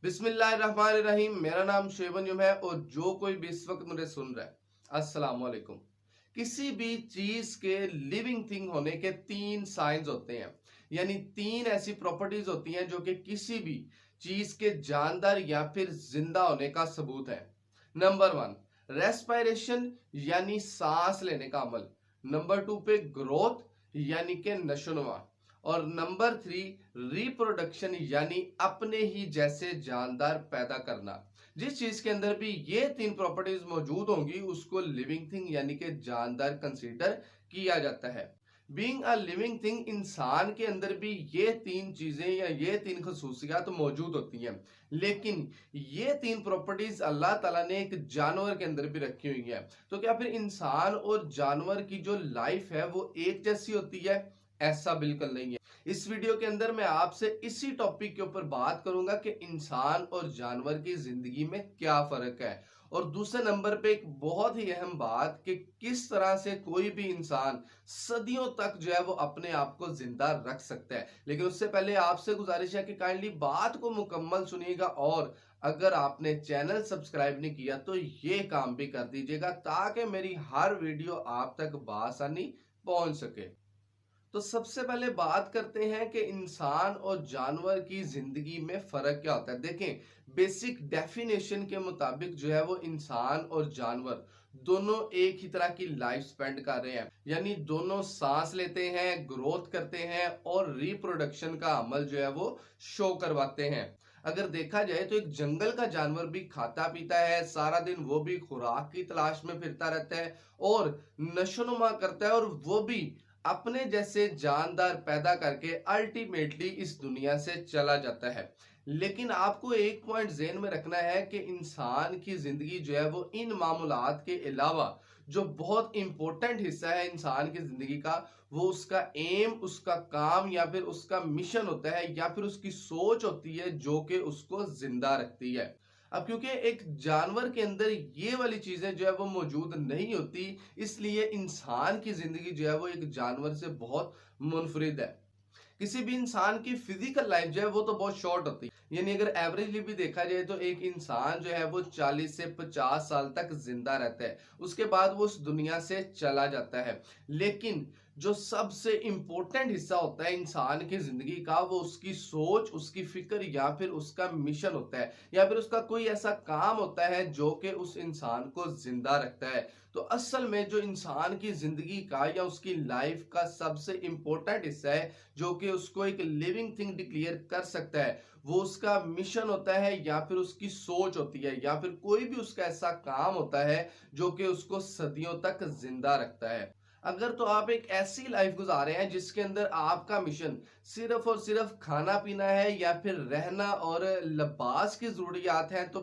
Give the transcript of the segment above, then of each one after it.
बिस्मिल्लाहिर्रहमानिर्रहीम। मेरा नाम शेबन है और जो कोई भी इस वक्त मुझे सुन रहा है, अस्सलाम वालेकुम। किसी भी चीज के लिविंग थिंग होने के तीन साइंस होते हैं, यानी तीन ऐसी प्रॉपर्टीज होती हैं जो कि किसी भी चीज के जानदार या फिर जिंदा होने का सबूत है। नंबर वन, रेस्पिरेशन यानी सांस लेने का अमल। नंबर टू पे ग्रोथ यानी कि नशोनुमा। और नंबर थ्री, रिप्रोडक्शन यानी अपने ही जैसे जानदार पैदा करना। जिस चीज के अंदर भी ये तीन प्रॉपर्टीज मौजूद होंगी उसको लिविंग थिंग यानी कि जानदार कंसीडर किया जाता है। बीइंग अ लिविंग थिंग, इंसान के अंदर भी ये तीन चीजें या ये तीन खसूसियात तो मौजूद होती हैं, लेकिन ये तीन प्रॉपर्टीज अल्लाह ताला ने एक जानवर के अंदर भी रखी हुई है। तो क्या फिर इंसान और जानवर की जो लाइफ है वो एक जैसी होती है? ऐसा बिल्कुल नहीं है। इस वीडियो के अंदर मैं आपसे इसी टॉपिक के ऊपर बात करूंगा कि इंसान और जानवर की जिंदगी में क्या फर्क है, और दूसरे नंबर पे एक बहुत ही अहम बात कि किस तरह से कोई भी इंसान सदियों तक जो है वो अपने आप को जिंदा रख सकता है। लेकिन उससे पहले आपसे गुजारिश है कि काइंडली बात को मुकम्मल सुनिएगा, और अगर आपने चैनल सब्सक्राइब नहीं किया तो ये काम भी कर दीजिएगा ताकि मेरी हर वीडियो आप तक बआसानी पहुंच सके। तो सबसे पहले बात करते हैं कि इंसान और जानवर की जिंदगी में फर्क क्या होता है। देखें, बेसिक डेफिनेशन के मुताबिक जो है वो इंसान और जानवर दोनों एक ही तरह की लाइफ स्पेंड कर रहे हैं, यानी दोनों सांस लेते हैं, ग्रोथ करते हैं और रिप्रोडक्शन का अमल जो है वो शो करवाते हैं। अगर देखा जाए तो एक जंगल का जानवर भी खाता पीता है, सारा दिन वो भी खुराक की तलाश में फिरता रहता है और नशोनुमा करता है, और वो भी अपने जैसे जानदार पैदा करके अल्टीमेटली इस दुनिया से चला जाता है। लेकिन आपको एक पॉइंट ज़हन में रखना है कि इंसान की जिंदगी जो है वो इन मामूलात के अलावा जो बहुत इंपॉर्टेंट हिस्सा है इंसान की जिंदगी का, वो उसका एम, उसका काम या फिर उसका मिशन होता है, या फिर उसकी सोच होती है जो कि उसको जिंदा रखती है। अब क्योंकि एक जानवर के अंदर ये वाली चीजें जो है वो मौजूद नहीं होती, इसलिए इंसान की जिंदगी जो है वो एक जानवर से बहुत मुनफरिद है। किसी भी इंसान की फिजिकल लाइफ जो है वो तो बहुत शॉर्ट होती है, यानी अगर एवरेजली भी देखा जाए तो एक इंसान जो है वो 40 से 50 साल तक जिंदा रहता है, उसके बाद वो उस दुनिया से चला जाता है। लेकिन जो सबसे इंपॉर्टेंट हिस्सा होता है इंसान की जिंदगी का, वो उसकी सोच, उसकी फिक्र या फिर उसका मिशन होता है, या फिर उसका कोई ऐसा काम होता है जो कि उस इंसान को जिंदा रखता है। तो असल में जो इंसान की जिंदगी का या उसकी लाइफ का सबसे इंपॉर्टेंट हिस्सा है जो कि उसको एक लिविंग थिंग डिक्लेयर कर सकता है, वो उसका मिशन होता है या फिर उसकी सोच होती है, या फिर कोई भी उसका ऐसा काम होता है जो कि उसको सदियों तक जिंदा रखता है। अगर तो आप एक ऐसी लाइफ गुजार रहे हैं जिसके अंदर आपका मिशन सिर्फ और सिर्फ खाना पीना है या फिर रहना और लिबास की जरूरियात हैं, तो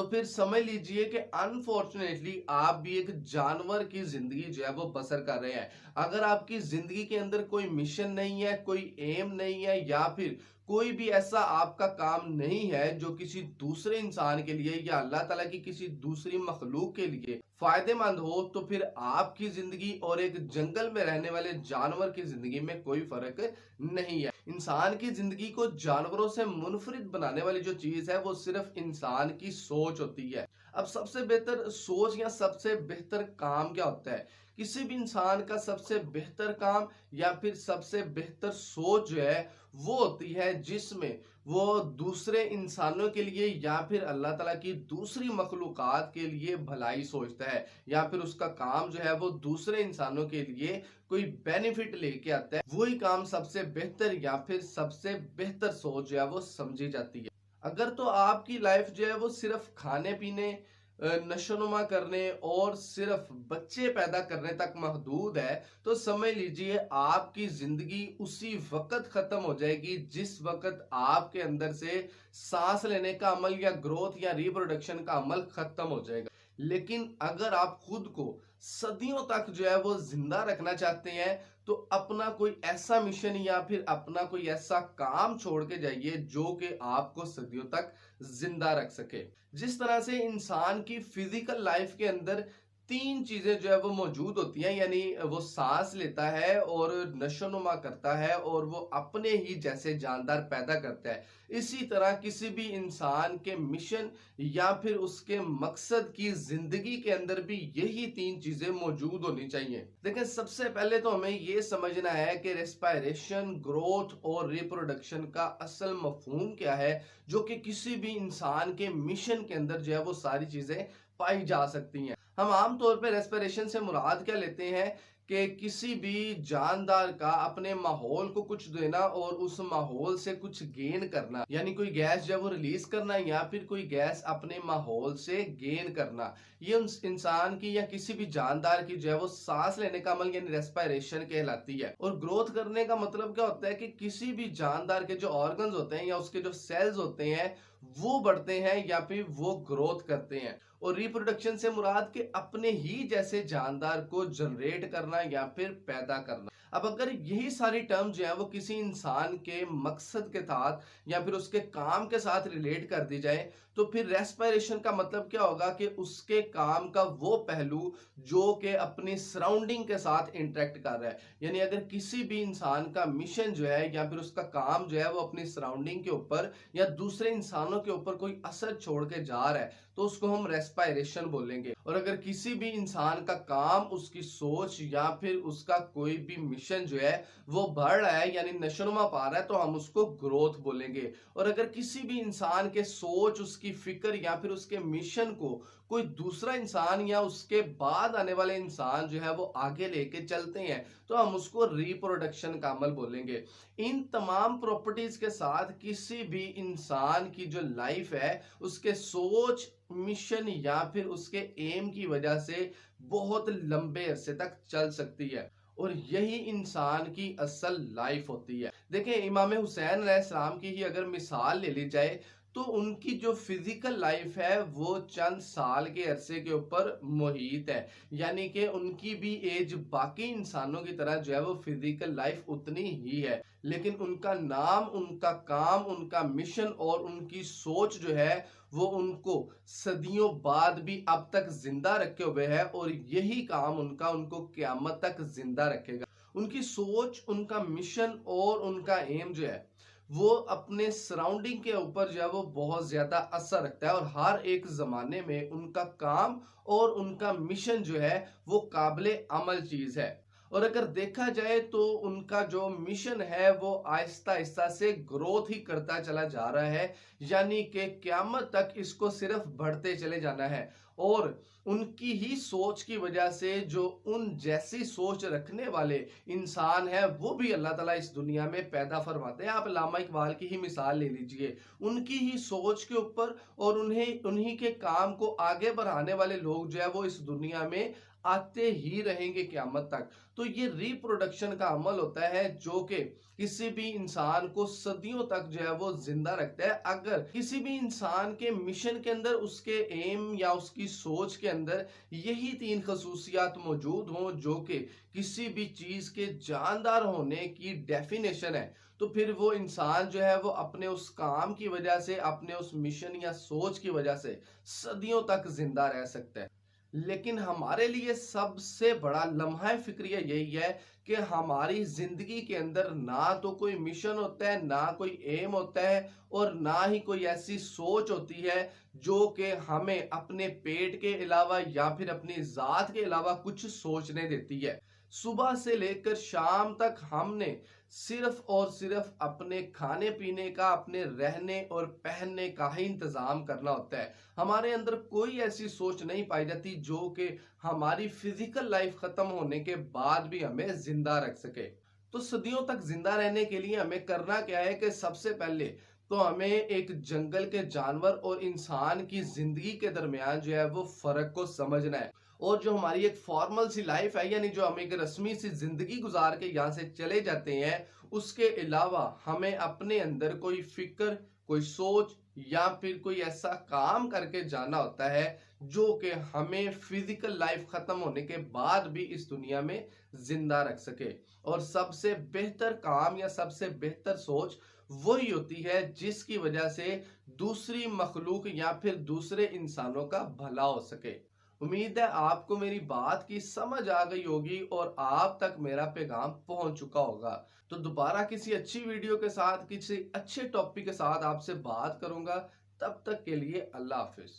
फिर समझ लीजिए कि अनफॉर्चुनेटली आप भी एक जानवर की जिंदगी जो है वो बसर कर रहे हैं। अगर आपकी जिंदगी के अंदर कोई मिशन नहीं है, कोई एम नहीं है, या फिर कोई भी ऐसा आपका काम नहीं है जो किसी दूसरे इंसान के लिए या अल्लाह ताला की किसी दूसरी मखलूक के लिए फायदेमंद हो, तो फिर आपकी जिंदगी और एक जंगल में रहने वाले जानवर की जिंदगी में कोई फर्क नहीं है। इंसान की जिंदगी को जानवरों से मुनफरिद बनाने वाली जो चीज है वो सिर्फ इंसान की सोच होती है। अब सबसे बेहतर सोच या सबसे बेहतर काम क्या होता है? किसी भी इंसान का सबसे बेहतर काम या फिर सबसे बेहतर सोच जो है वो होती है जिसमें वो दूसरे इंसानों के लिए या फिर अल्लाह ताला की दूसरी मखलूकात के लिए भलाई सोचता है, या फिर उसका काम जो है वो दूसरे इंसानों के लिए कोई बेनिफिट लेके आता है। वही काम सबसे बेहतर या फिर सबसे बेहतर सोच जो है वो समझी जाती है। अगर तो आपकी लाइफ जो है वो सिर्फ खाने पीने, नशोनुमा करने और सिर्फ बच्चे पैदा करने तक महदूद है, तो समझ लीजिए आपकी जिंदगी उसी वक्त खत्म हो जाएगी जिस वक्त आपके अंदर से सांस लेने का अमल या ग्रोथ या रिप्रोडक्शन का अमल खत्म हो जाएगा। लेकिन अगर आप खुद को सदियों तक जो है वो जिंदा रखना चाहते हैं, तो अपना कोई ऐसा मिशन या फिर अपना कोई ऐसा काम छोड़ के जाइए जो कि आपको सदियों तक जिंदा रख सके। जिस तरह से इंसान की फिजिकल लाइफ के अंदर तीन चीजें जो है वो मौजूद होती हैं, यानी वो सांस लेता है और नशोनुमा करता है और वो अपने ही जैसे जानदार पैदा करता है। इसी तरह किसी भी इंसान के मिशन या फिर उसके मकसद की जिंदगी के अंदर भी यही तीन चीजें मौजूद होनी चाहिए। देखिए, सबसे पहले तो हमें ये समझना है कि रेस्पायरेशन, ग्रोथ और रिप्रोडक्शन का असल मफहूम क्या है, जो कि किसी भी इंसान के मिशन के अंदर जो है वो सारी चीजें पाई जा सकती हैं। हम आमतौर पे रेस्पिरेशन से मुराद क्या लेते हैं कि किसी भी जानदार का अपने माहौल को कुछ देना और उस माहौल से कुछ गेन करना, यानी कोई गैस जो है वो रिलीज करना या फिर कोई गैस अपने माहौल से गेन करना, ये उस इंसान की या किसी भी जानदार की जो है वो सांस लेने का अमल यानी रेस्पिरेशन कहलाती है। और ग्रोथ करने का मतलब क्या होता है कि किसी भी जानदार के जो ऑर्गन्स होते हैं या उसके जो सेल्स होते हैं वो बढ़ते हैं या फिर वो ग्रोथ करते हैं। और रिप्रोडक्शन से मुराद के अपने ही जैसे जानदार को जनरेट करना या फिर पैदा करना। अब अगर यही सारी टर्म जो है वो किसी इंसान के मकसद के साथ या फिर उसके काम के साथ रिलेट कर दी जाए, तो फिर रेस्पिरेशन का मतलब क्या होगा कि उसके काम का वो पहलू जो कि अपनी सराउंडिंग के साथ इंटरेक्ट कर रहा है। यानी अगर किसी भी इंसान का मिशन जो है या फिर उसका काम जो है वो अपनी सराउंडिंग के ऊपर या दूसरे इंसानों के ऊपर कोई असर छोड़ के जा रहा है, तो उसको हम रेस्पिरेशन बोलेंगे। और अगर किसी भी इंसान का काम, उसकी सोच या फिर उसका कोई भी मिशन जो है वो बढ़ रहा है यानी नशोनुमा पा रहा है, तो हम उसको ग्रोथ बोलेंगे। और अगर किसी भी इंसान के सोच, उसकी फिक्र या फिर उसके मिशन को कोई दूसरा इंसान या उसके बाद आने वाले इंसान जो है वो आगे लेके चलते हैं, तो हम उसको रिप्रोडक्शन का अमल बोलेंगे। इन तमाम प्रॉपर्टीज के साथ किसी भी इंसान की जो लाइफ है, उसके सोच, मिशन या फिर उसके एम की वजह से बहुत लंबे अरसे तक चल सकती है। और यही इंसान की असल लाइफ होती है। देखिए, इमाम हुसैन अलैहिस्सलाम की ही अगर मिसाल ले ली जाए, तो उनकी जो फिजिकल लाइफ है वो चंद साल के अरसे के ऊपर मुहित है। यानी कि उनकी भी एज बाकी इंसानों की तरह जो है वो फिजिकल लाइफ उतनी ही है, लेकिन उनका नाम, उनका काम, उनका मिशन और उनकी सोच जो है वो उनको सदियों बाद भी अब तक जिंदा रखे हुए है और यही काम उनका उनको क़यामत तक जिंदा रखेगा। उनकी सोच, उनका मिशन और उनका एम जो है वो अपने सराउंडिंग के ऊपर जो है वो बहुत ज्यादा असर रखता है। और हर एक जमाने में उनका काम और उनका मिशन जो है वो काबिले अमल चीज है। और अगर देखा जाए तो उनका जो मिशन है वो आहिस्ता आहिस्ता से ग्रोथ ही करता चला जा रहा है, यानी कि क़यामत तक इसको सिर्फ बढ़ते चले जाना है। और उनकी ही सोच की वजह से जो उन जैसी सोच रखने वाले इंसान है वो भी अल्लाह ताला इस दुनिया में पैदा फरमाते हैं। आप अल्लामा इकबाल की ही मिसाल ले लीजिए, उनकी ही सोच के ऊपर और उन्हीं के काम को आगे बढ़ाने वाले लोग जो है वो इस दुनिया में आते ही रहेंगे क़यामत तक। तो ये रिप्रोडक्शन का अमल होता है जो कि किसी भी इंसान को सदियों तक जो है वो जिंदा रखता है। अगर किसी भी इंसान के मिशन के अंदर, उसके एम या उसकी सोच के अंदर यही तीन खसूसियात मौजूद हों जो कि किसी भी चीज के जानदार होने की डेफिनेशन है, तो फिर वो इंसान जो है वो अपने उस काम की वजह से, अपने उस मिशन या सोच की वजह से सदियों तक जिंदा रह सकता है। लेकिन हमारे लिए सबसे बड़ा लम्हा फिक्रिया यही है कि हमारी जिंदगी के अंदर ना तो कोई मिशन होता है, ना कोई एम होता है और ना ही कोई ऐसी सोच होती है जो कि हमें अपने पेट के अलावा या फिर अपनी जात के अलावा कुछ सोचने देती है। सुबह से लेकर शाम तक हमने सिर्फ और सिर्फ अपने खाने पीने का, अपने रहने और पहनने का ही इंतजाम करना होता है। हमारे अंदर कोई ऐसी सोच नहीं पाई जाती जो कि हमारी फिजिकल लाइफ खत्म होने के बाद भी हमें जिंदा रख सके। तो सदियों तक जिंदा रहने के लिए हमें करना क्या है कि सबसे पहले तो हमें एक जंगल के जानवर और इंसान की जिंदगी के दरमियान जो है वो फर्क को समझना है। और जो हमारी एक फॉर्मल सी लाइफ है, यानी जो हम एक रस्मी सी जिंदगी गुजार के यहाँ से चले जाते हैं, उसके अलावा हमें अपने अंदर कोई फिक्र, कोई सोच या फिर कोई ऐसा काम करके जाना होता है जो कि हमें फिजिकल लाइफ खत्म होने के बाद भी इस दुनिया में जिंदा रख सके। और सबसे बेहतर काम या सबसे बेहतर सोच वही होती है जिसकी वजह से दूसरी मखलूक या फिर दूसरे इंसानों का भला हो सके। उम्मीद है आपको मेरी बात की समझ आ गई होगी और आप तक मेरा पैगाम पहुंच चुका होगा। तो दोबारा किसी अच्छी वीडियो के साथ, किसी अच्छे टॉपिक के साथ आपसे बात करूंगा। तब तक के लिए अल्लाह हाफिज।